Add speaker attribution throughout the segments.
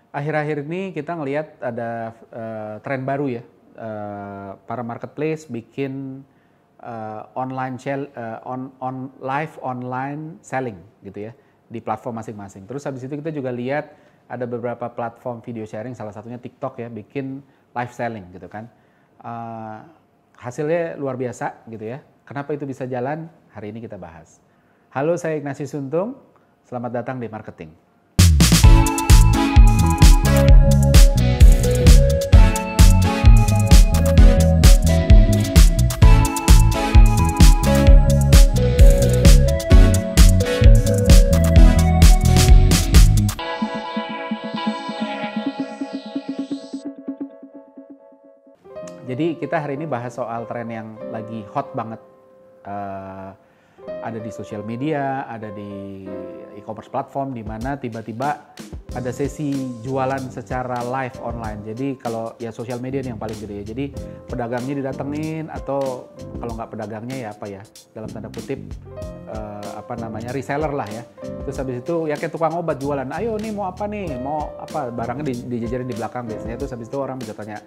Speaker 1: Akhir-akhir ini kita ngelihat ada tren baru ya, para marketplace bikin live online selling gitu ya di platform masing-masing. Terus habis itu kita juga lihat ada beberapa platform video sharing, salah satunya TikTok ya, bikin live selling gitu kan. Hasilnya luar biasa gitu ya. Kenapa itu bisa jalan? Hari ini kita bahas. Halo, saya Ignatius Untung. Selamat datang di Marketing. Jadi kita hari ini bahas soal tren yang lagi hot banget. Ada di sosial media, ada di e-commerce platform, di mana tiba-tiba ada sesi jualan secara live online. Jadi kalau ya sosial media nih yang paling gede ya. Jadi pedagangnya didatengin, atau kalau nggak pedagangnya ya apa ya, dalam tanda kutip reseller lah ya. Terus habis itu ya kayak tukang obat jualan, ayo nih mau apa nih, mau apa, barangnya dijajarin di belakang biasanya. Terus habis itu orang bisa tanya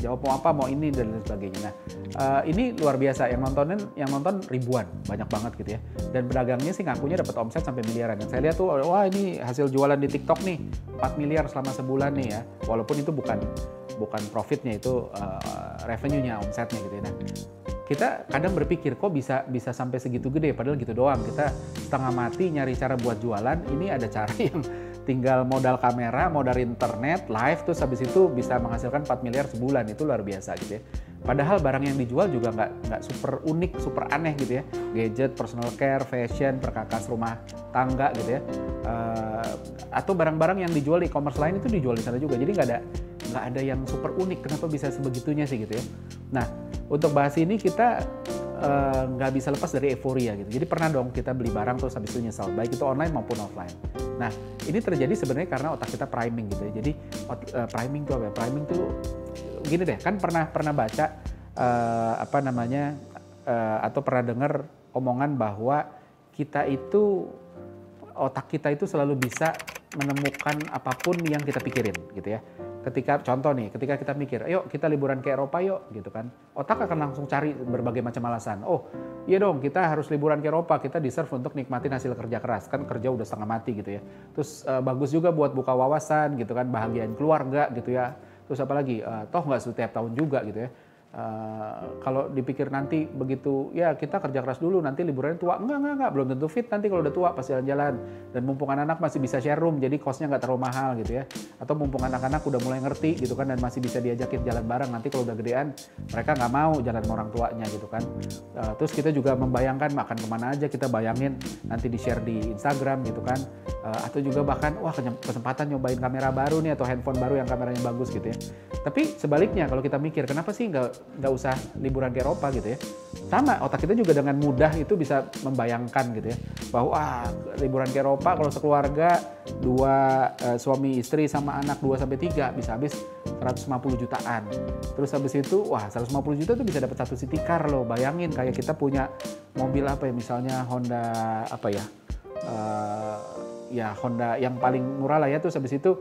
Speaker 1: jawab mau apa, mau ini dan lain sebagainya. Nah ini luar biasa, yang nonton ribuan, banyak banget gitu ya. Dan pedagangnya sih ngakunya dapat omset sampai miliaran. Yang saya lihat tuh, wah ini hasil jualan di TikTok nih 4 miliar selama sebulan nih ya. Walaupun itu bukan profitnya, itu revenue-nya, omsetnya gitu ya. Nah, kita kadang berpikir kok bisa sampai segitu gede, padahal gitu doang. Kita setengah mati nyari cara buat jualan. Ini ada cara yang tinggal modal kamera, modal internet, live, terus habis itu bisa menghasilkan 4 miliar sebulan. Itu luar biasa gitu ya. Padahal barang yang dijual juga nggak super unik, super aneh gitu ya. Gadget, personal care, fashion, perkakas rumah tangga gitu ya. Atau barang-barang yang dijual di e-commerce lain itu dijual di sana juga. Jadi nggak ada yang super unik. Kenapa bisa sebegitunya sih gitu ya. Nah, untuk bahas ini kita nggak bisa lepas dari euforia gitu. Jadi pernah dong kita beli barang terus habis itu nyesal, baik itu online maupun offline. Nah, ini terjadi sebenarnya karena otak kita priming gitu ya. Jadi priming itu apa ya? Priming tuh gini deh, kan pernah baca atau pernah dengar omongan bahwa otak kita itu selalu bisa menemukan apapun yang kita pikirin gitu ya. Ketika kita mikir, ayo kita liburan ke Eropa yuk gitu kan. Otak akan langsung cari berbagai macam alasan. Oh iya dong, kita harus liburan ke Eropa, kita deserve untuk nikmatin hasil kerja keras. Kan kerja udah setengah mati gitu ya. Terus bagus juga buat buka wawasan gitu kan, bahagiain keluarga gitu ya. Terus apalagi, toh nggak setiap tahun juga gitu ya. Kalau dipikir nanti begitu ya kita kerja keras dulu, nanti liburannya tua, enggak, belum tentu fit nanti kalau udah tua pas jalan-jalan. Dan mumpung anak-anak masih bisa share room, jadi costnya nggak terlalu mahal gitu ya. Atau mumpung anak-anak udah mulai ngerti gitu kan, dan masih bisa diajakin jalan bareng, nanti kalau udah gedean mereka nggak mau jalan sama orang tuanya gitu kan. Terus kita juga membayangkan makan kemana aja, kita bayangin nanti di share di Instagram gitu kan. Atau juga bahkan wah kesempatan nyobain kamera baru nih, atau handphone baru yang kameranya bagus gitu ya. Tapi sebaliknya kalau kita mikir, kenapa sih nggak usah liburan ke Eropa gitu ya. Sama, otak kita juga dengan mudah itu bisa membayangkan gitu ya, bahwa liburan ke Eropa kalau sekeluarga, suami istri sama anak 2-3 bisa habis 150 jutaan. Terus habis itu 150 juta tuh bisa dapat 1 city car loh. Bayangin kayak kita punya mobil apa ya, misalnya Honda Honda yang paling murah lah ya. Terus habis itu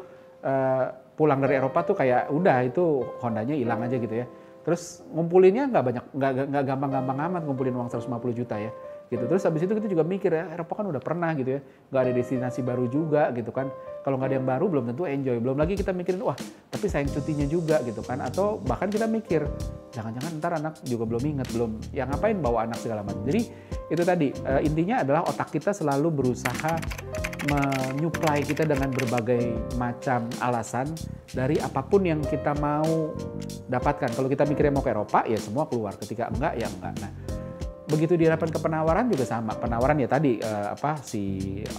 Speaker 1: pulang dari Eropa tuh kayak udah itu Hondanya hilang aja gitu ya. Terus ngumpulinnya nggak gampang-gampang amat ngumpulin uang 150 juta ya gitu. Terus habis itu kita juga mikir ya, Eropa kan udah pernah gitu ya, nggak ada destinasi baru juga gitu kan. Kalau nggak ada yang baru belum tentu enjoy. Belum lagi kita mikirin tapi sayang cutinya juga gitu kan. Atau bahkan kita mikir jangan-jangan ntar anak juga belum inget, ya ngapain bawa anak segala macam. Jadi itu tadi intinya adalah otak kita selalu berusaha menyuplai kita dengan berbagai macam alasan dari apapun yang kita mau dapatkan. Kalau kita mikirnya mau ke Eropa, ya semua keluar. Ketika enggak, ya enggak. Nah, begitu dihadapkan ke penawaran juga sama. Penawaran ya tadi si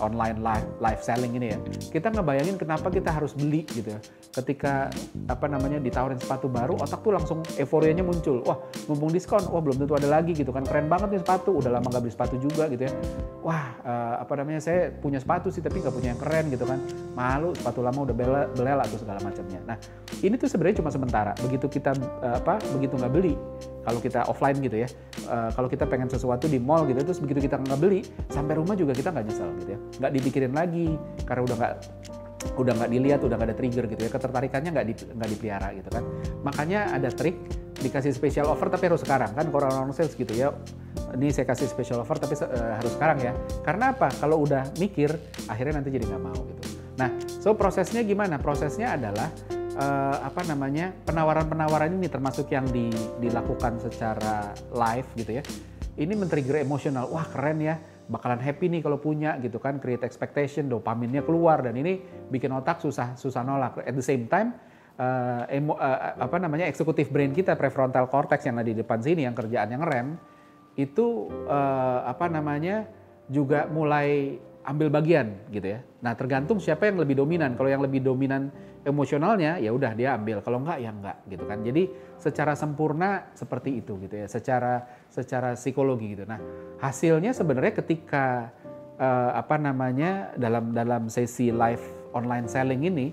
Speaker 1: online live selling ini ya. Kita ngebayangin kenapa kita harus beli gitu ya. Ketika ditawarin sepatu baru, otak tuh langsung euforianya muncul. Wah, mumpung diskon, belum tentu ada lagi gitu kan. Keren banget nih sepatu. Udah lama nggak beli sepatu juga gitu ya. Wah, saya punya sepatu sih tapi nggak punya yang keren gitu kan. Malu, sepatu lama udah belela atau segala macamnya. Nah, ini tuh sebenarnya cuma sementara. Begitu kita begitu nggak beli, kalau kita offline gitu ya, kalau kita pengen sesuatu di mall gitu, terus begitu kita nggak beli, sampai rumah juga kita nggak nyesel gitu ya, nggak dipikirin lagi karena udah udah nggak dilihat, udah nggak ada trigger gitu ya, ketertarikannya nggak dipelihara gitu kan. Makanya ada trik, dikasih special offer tapi harus sekarang kan, kalau orang sales gitu ya, ini saya kasih special offer tapi harus sekarang ya. Karena apa? Kalau udah mikir, akhirnya nanti jadi nggak mau gitu. Nah, so prosesnya gimana? Prosesnya adalah penawaran-penawaran ini termasuk yang dilakukan secara live gitu ya. Ini men-trigger emosional, wah keren ya, bakalan happy nih kalau punya gitu kan, create expectation, dopaminnya keluar dan ini bikin otak susah nolak. At the same time, eksekutif brain kita, prefrontal cortex yang ada di depan sini yang kerjaannya ngerem, itu juga mulai ambil bagian gitu ya. Nah tergantung siapa yang lebih dominan. Kalau yang lebih dominan emosionalnya ya udah dia ambil, kalau enggak ya enggak gitu kan. Jadi secara sempurna seperti itu gitu ya, secara psikologi gitu. Nah hasilnya sebenarnya ketika dalam sesi live online selling ini,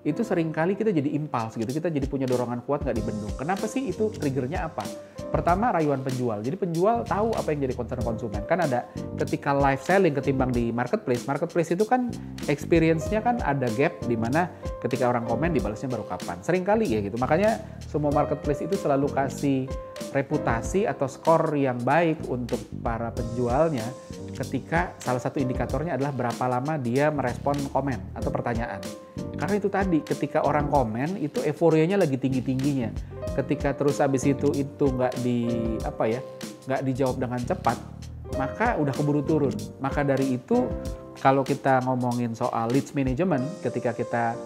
Speaker 1: itu seringkali kita jadi impuls gitu, kita jadi punya dorongan kuat nggak dibendung. Kenapa sih itu? Triggernya apa? Pertama, rayuan penjual. Jadi penjual tahu apa yang jadi concern konsumen. Kan ada ketika live selling ketimbang di marketplace. Marketplace itu kan experience-nya kan ada gap di mana ketika orang komen dibalasnya baru kapan. Seringkali ya gitu. Makanya semua marketplace itu selalu kasih reputasi atau skor yang baik untuk para penjualnya ketika salah satu indikatornya adalah berapa lama dia merespon komen atau pertanyaan. Karena itu tadi, ketika orang komen itu euforianya lagi tinggi-tingginya. Ketika terus habis itu nggak dijawab dengan cepat, maka udah keburu turun. Maka dari itu, kalau kita ngomongin soal leads management, ketika kita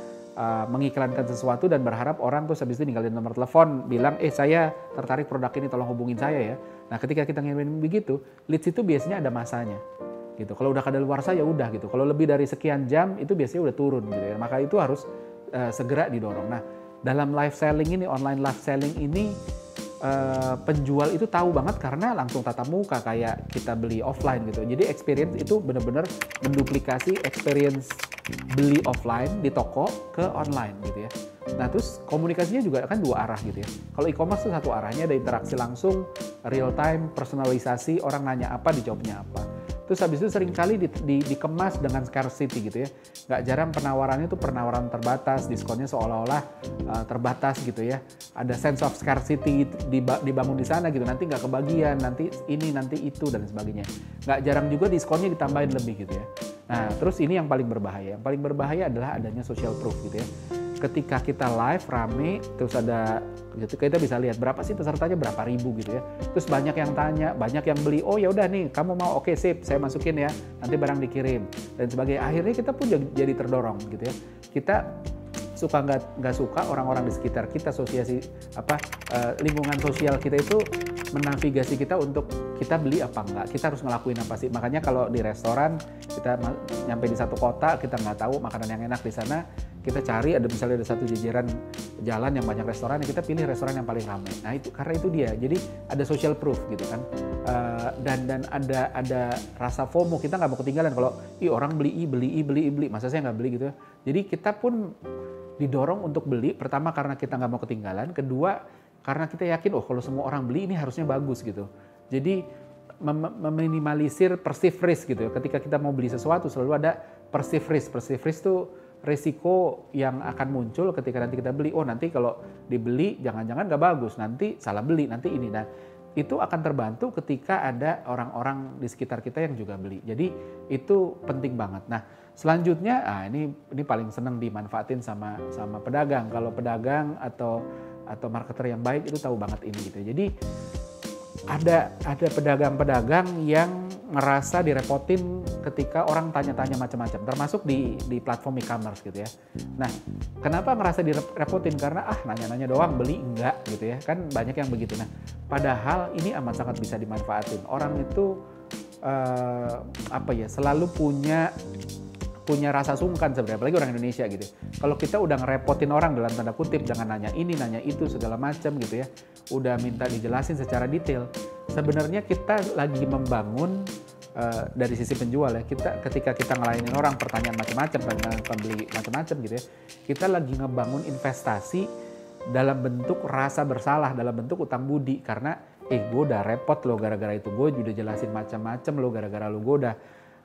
Speaker 1: mengiklankan sesuatu dan berharap orang tuh habis itu ninggalin nomor telepon, bilang, saya tertarik produk ini, tolong hubungin saya ya. Nah ketika kita ngirimin begitu, leads itu biasanya ada masanya. Gitu. Kalau udah kadaluarsa ya udah gitu. Kalau lebih dari sekian jam itu biasanya udah turun gitu ya. Maka itu harus segera didorong. Nah, dalam live selling ini, online live selling ini, penjual itu tahu banget karena langsung tatap muka kayak kita beli offline gitu. Jadi experience itu benar-benar menduplikasi experience beli offline di toko ke online gitu ya. Nah terus komunikasinya juga kan dua arah gitu ya. Kalau e-commerce itu satu arahnya, ada interaksi langsung, real time, personalisasi, orang nanya apa dijawabnya apa. Terus habis itu seringkali dikemas dengan scarcity gitu ya. Nggak jarang penawarannya itu penawaran terbatas, diskonnya seolah-olah terbatas gitu ya. Ada sense of scarcity dibangun di sana gitu, nanti nggak kebagian, nanti ini, nanti itu, dan sebagainya. Nggak jarang juga diskonnya ditambahin lebih gitu ya. Nah terus ini yang paling berbahaya. Yang paling berbahaya adalah adanya social proof gitu ya. Ketika kita live rame, terus ada gitu, kita bisa lihat berapa sih pesertanya, berapa ribu gitu ya. Terus banyak yang tanya, banyak yang beli. Oh ya udah nih, kamu mau, oke sip, saya masukin ya, nanti barang dikirim dan sebagainya. Akhirnya kita pun jadi terdorong gitu ya. Kita suka nggak suka, orang-orang di sekitar kita, lingkungan sosial kita itu menavigasi kita untuk kita beli apa enggak, kita harus ngelakuin apa sih. Makanya kalau di restoran kita nyampe di satu kota, kita nggak tahu makanan yang enak di sana, kita cari misalnya ada satu jajaran jalan yang banyak restoran, kita pilih restoran yang paling ramai. Nah itu karena itu dia, jadi ada social proof gitu kan, dan ada rasa FOMO, kita nggak mau ketinggalan. Kalau orang beli, masa saya nggak beli gitu ya. Jadi kita pun didorong untuk beli, pertama karena kita nggak mau ketinggalan, kedua karena kita yakin kalau semua orang beli ini harusnya bagus gitu. Jadi meminimalisir perceived risk gitu ya. Ketika kita mau beli sesuatu selalu ada perceived risk. Perceived risk itu resiko yang akan muncul ketika nanti kita beli. Oh nanti kalau dibeli jangan-jangan nggak bagus, nanti salah beli, nanti ini. Nah itu akan terbantu ketika ada orang-orang di sekitar kita yang juga beli. Jadi itu penting banget. Nah selanjutnya, ini paling senang dimanfaatin sama pedagang. Kalau pedagang atau marketer yang baik itu tahu banget ini gitu. Jadi ada pedagang-pedagang yang ngerasa direpotin ketika orang tanya-tanya macam-macam, termasuk di platform e-commerce gitu ya. Nah, kenapa ngerasa direpotin? Karena nanya-nanya doang, beli enggak gitu ya. Kan banyak yang begitu. Nah, padahal ini amat sangat bisa dimanfaatin. Orang itu selalu punya rasa sungkan sebenarnya, apalagi orang Indonesia gitu. Kalau kita udah ngerepotin orang dalam tanda kutip, jangan nanya ini, nanya itu, segala macam gitu ya, udah minta dijelasin secara detail, sebenarnya kita lagi membangun dari sisi penjual ya, ketika kita ngelayanin orang pertanyaan macam-macam, pertanyaan pembeli macam-macam gitu ya, kita lagi ngebangun investasi dalam bentuk rasa bersalah, dalam bentuk utang budi, karena gue udah repot lo gara-gara itu, gue udah jelasin macam-macam lo gara-gara lo,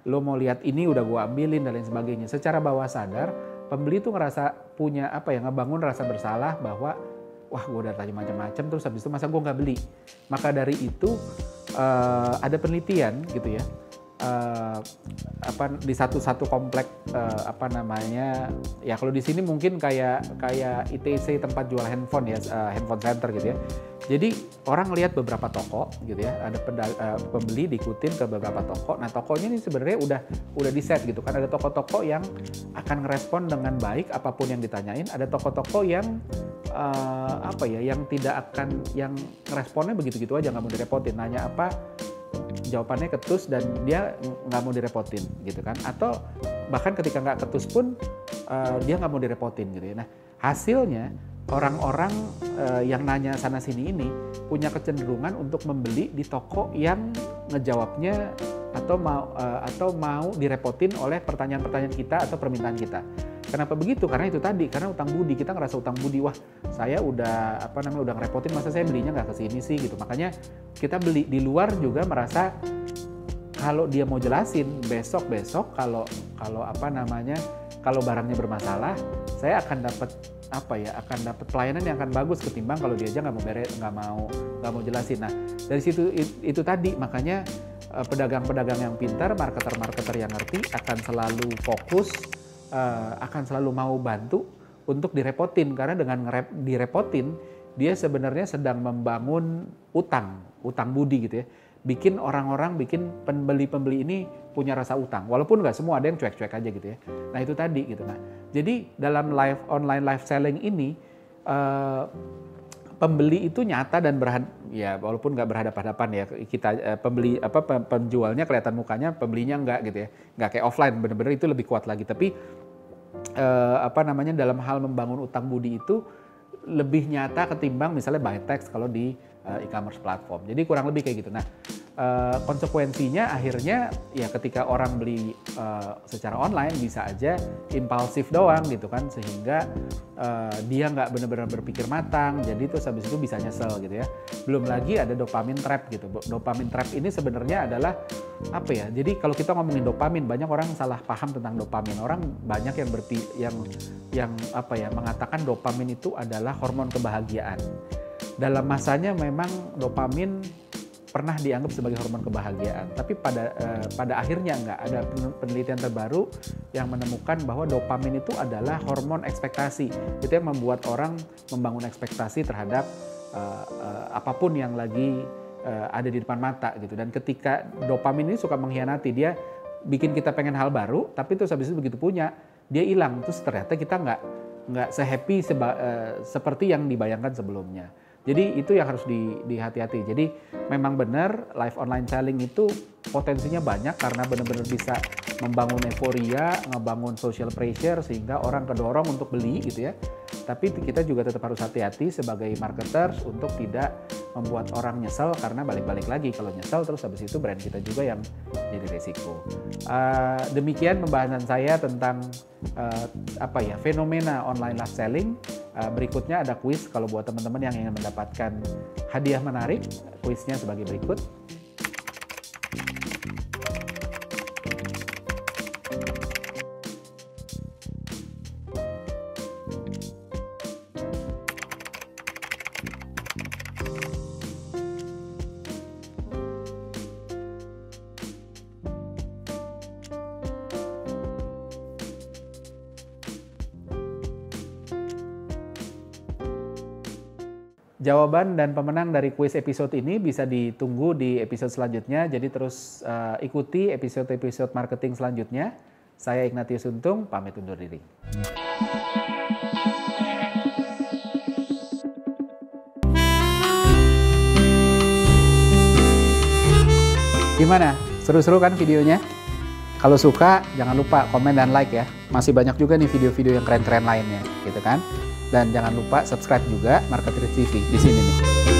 Speaker 1: lo mau lihat ini udah gue ambilin dan lain sebagainya. Secara bawah sadar pembeli tuh ngerasa punya apa ya, ngebangun rasa bersalah bahwa wah gue udah tanya macam-macam terus habis itu masa gue nggak beli. Maka dari itu ada penelitian gitu ya, di satu komplek ya kalau di sini mungkin kayak ITC tempat jual handphone ya, handphone center gitu ya. Jadi orang lihat beberapa toko gitu ya, ada pembeli diikutin ke beberapa toko. Nah tokonya ini sebenarnya udah di set gitu kan. Ada toko-toko yang akan ngerespon dengan baik apapun yang ditanyain. Ada toko-toko yang yang tidak akan, yang responnya begitu-gitu aja, nggak mau direpotin. Nanya apa, jawabannya ketus dan dia nggak mau direpotin gitu kan. Atau bahkan ketika nggak ketus pun dia nggak mau direpotin gitu ya. Nah hasilnya orang-orang yang nanya sana sini ini punya kecenderungan untuk membeli di toko yang ngejawabnya atau mau direpotin oleh pertanyaan-pertanyaan kita atau permintaan kita. Kenapa begitu? Karena itu tadi, karena utang budi. Kita ngerasa utang budi, wah saya udah udah ngerepotin, masa saya belinya nggak ke sini sih gitu. Makanya kita beli di luar juga merasa kalau dia mau jelasin besok kalau barangnya bermasalah, saya akan dapat pelayanan yang akan bagus ketimbang kalau dia aja nggak mau jelasin. Nah dari situ itu tadi, makanya pedagang-pedagang yang pintar, marketer-marketer yang ngerti akan selalu fokus, akan selalu mau bantu untuk direpotin, karena dengan direpotin dia sebenarnya sedang membangun utang budi gitu ya. Bikin pembeli-pembeli ini punya rasa utang, walaupun nggak semua, ada yang cuek-cuek aja gitu ya. Nah itu tadi gitu. Nah jadi dalam online live selling ini pembeli itu nyata dan walaupun nggak berhadapan-hadapan ya, kita penjualnya kelihatan mukanya, pembelinya nggak gitu ya, nggak kayak offline, bener-bener itu lebih kuat lagi. Tapi dalam hal membangun utang budi itu lebih nyata ketimbang misalnya buy text kalau di e-commerce platform. Jadi kurang lebih kayak gitu. Nah konsekuensinya akhirnya ya ketika orang beli secara online bisa aja impulsif doang gitu kan, sehingga dia nggak benar-benar berpikir matang, jadi terus habis itu bisa nyesel gitu ya. Belum lagi ada dopamine trap gitu. Dopamine trap ini sebenarnya adalah jadi kalau kita ngomongin dopamin, banyak orang salah paham tentang dopamin. Orang banyak yang mengatakan dopamin itu adalah hormon kebahagiaan. Dalam masanya memang dopamin pernah dianggap sebagai hormon kebahagiaan, tapi pada akhirnya enggak. Ada penelitian terbaru yang menemukan bahwa dopamin itu adalah hormon ekspektasi. Itu yang membuat orang membangun ekspektasi terhadap apapun yang lagi ada di depan mata gitu. Dan ketika dopamin ini suka mengkhianati, dia bikin kita pengen hal baru, tapi terus habis itu begitu punya dia hilang, terus ternyata kita nggak se-happy seperti yang dibayangkan sebelumnya. Jadi itu yang harus dihati-hati. Jadi memang benar live online selling itu potensinya banyak karena benar-benar bisa membangun euforia, ngebangun social pressure sehingga orang kedorong untuk beli gitu ya. Tapi kita juga tetap harus hati-hati sebagai marketers untuk tidak membuat orang nyesel, karena balik-balik lagi kalau nyesel terus habis itu brand kita juga yang jadi resiko. Demikian pembahasan saya tentang fenomena online live selling. Berikutnya ada kuis kalau buat teman-teman yang ingin mendapatkan hadiah menarik. Kuisnya sebagai berikut. Jawaban dan pemenang dari kuis episode ini bisa ditunggu di episode selanjutnya. Jadi terus ikuti episode-episode marketing selanjutnya. Saya Ignatius Untung, pamit undur diri. Gimana? Seru-seru kan videonya? Kalau suka, jangan lupa komen dan like ya. Masih banyak juga nih video-video yang keren-keren lainnya, gitu kan? Dan jangan lupa subscribe juga Marketer TV di sini nih.